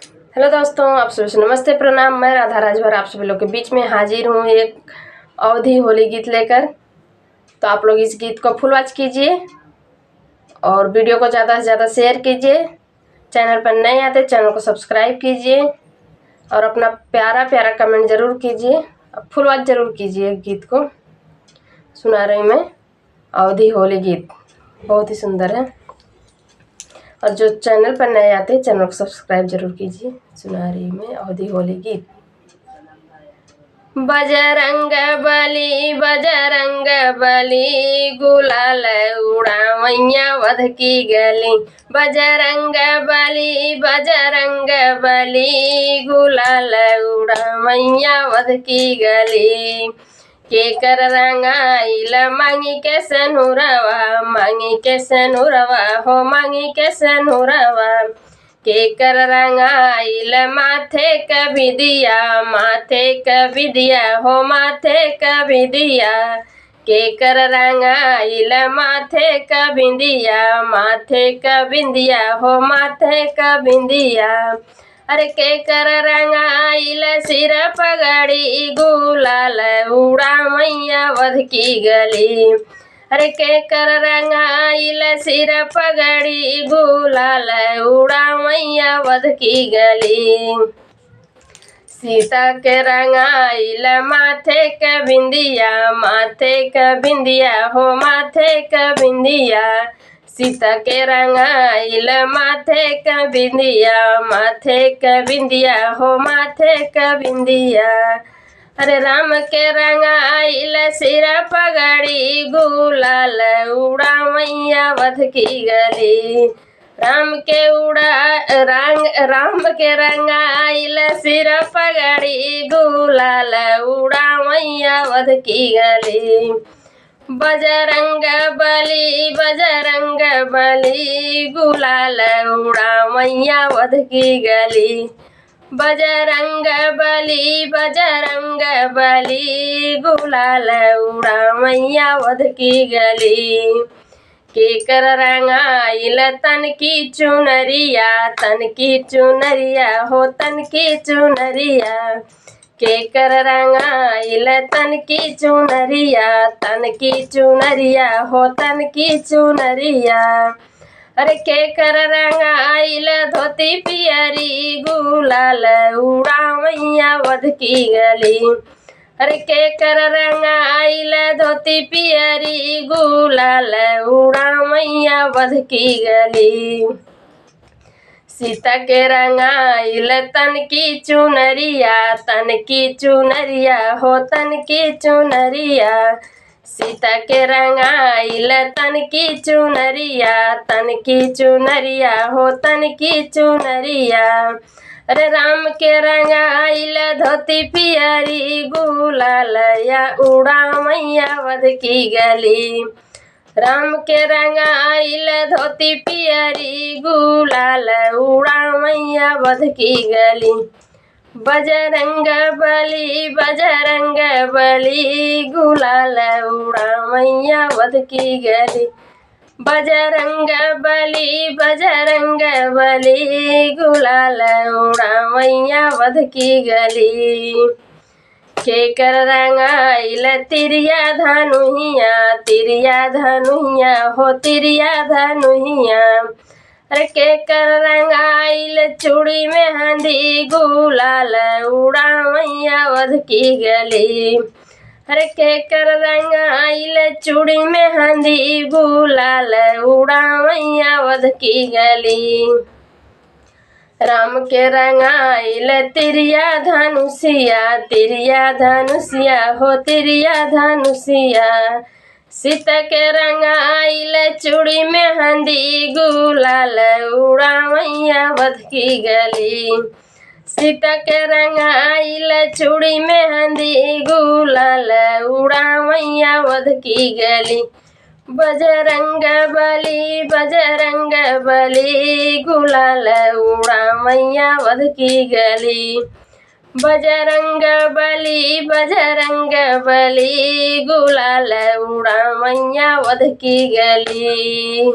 Hello दोस्तों, आप सभी से नमस्ते प्रणाम। मैं राधा राजभर आप सभी लोग के बीच में हाजिर हूँ एक अवधी होली गीत लेकर। तो आप लोग इस गीत को फुल वॉच कीजिए और वीडियो को ज़्यादा से ज़्यादा शेयर कीजिए। चैनल पर नए आते चैनल को सब्सक्राइब कीजिए और अपना प्यारा प्यारा कमेंट ज़रूर कीजिए। फुल वॉच ज़रूर कीजिए। गीत को सुना रही मैं, अवधी होली गीत बहुत ही सुंदर है। और जो चैनल पर नए आते हैं चैनल को सब्सक्राइब जरूर कीजिए। सुना रही मैं अवधी होली गीत। बजरंग बली गुलाल उड़ावैया वध की गली। बजरंग बली गुलाल उड़ावैया वध की गली। के कर रंगाइल मांगी के सनुरवा, मांगी के सनुरवा हो, मांगी के सनुरवा। के कर रंगाइल माथे कभी दिया, माथे कभी दिया हो, माथे कभी दिया। के कर रंगाइल माथे कभी दिया, माथे कभी दिया हो, माथे कभी दिया। अरे के कर रंगाइल सिर पगड़ी गुलाल उड़ावैया वध की गली। अरे के कर रंगाइल सिर पगड़ी गुलाल उड़ावैया वध की गली। सीता के रंगाइल माथे का बिंदिया, माथे का बिंदिया हो, माथे का बिंदिया। सीता के रंगाइल माथे का बिंदिया, माथे का बिंदिया हो, माथे का बिंदिया। अरे राम के रंगाइल सिर पगड़ी गुलाल उड़ावैया वध की गली। राम के रंगाइल सिर पगड़ी गुलाल उड़ावैया वध की गली। बजरंग बली गुलाल उड़ावैया वध की गली। बजरंग बली गुलाल उड़ावैया वध की गली। के कर रंगाइल तन की चुनरिया, तन की चुनरिया हो, तन की चुनरिया। के कर रंगाइल तन की चुनरिया, तन की चुनरिया हो, तन की चुनरिया। अरे के कर रंगाइल धोती पियरी गुलाल उड़ावैया वध की गली। अरे के कर रंगाइल धोती पियरी गुलाल उड़ावैया वध की गली। सीता के रंगाइल तन की चुनरिया, तन की चुनरिया हो, तन की चुनरिया। सीता के रंगाइल तन की चुनरिया, तन की चुनरिया हो, तन की चुनरिया। अरे राम के रंगाइल धोती पियरी गुलाल या उड़ावैया वध की गली। राम के रंगाइल धोती पियरी गुलाल उड़ावैया वध की गली। बजरंग बली गुलाल उड़ावैया वध की गली। बजरंग बली गुलाल उड़ावैया वध की गली। के कर रंगाइल तिरिया धनुहिया, तिरिया धनुहिया हो, तिरिया धनुहिया। अरे के कर रंगाइल चूड़ी में हंदी गुलाल उड़ावैया वध की गली। अरे के कर रंगाइल चूड़ी में हंदी गुलाल उड़ावैया वध की गली। राम के रंगाइल तिरिया धनुषिया, तिरिया धनुषिया हो, तिरिया धनुषिया। सीता के रंगाइल चूड़ी में हंदी गुलाल उड़ावैया वध की गली। सीता के रंगाइल चूड़ी में हंदी गुलाल उड़ावैया वध की गली। बजरंग बली गुलाल उड़ावैया वध की गली। बजरंग बली गुलाल उड़ावैया वध की गली।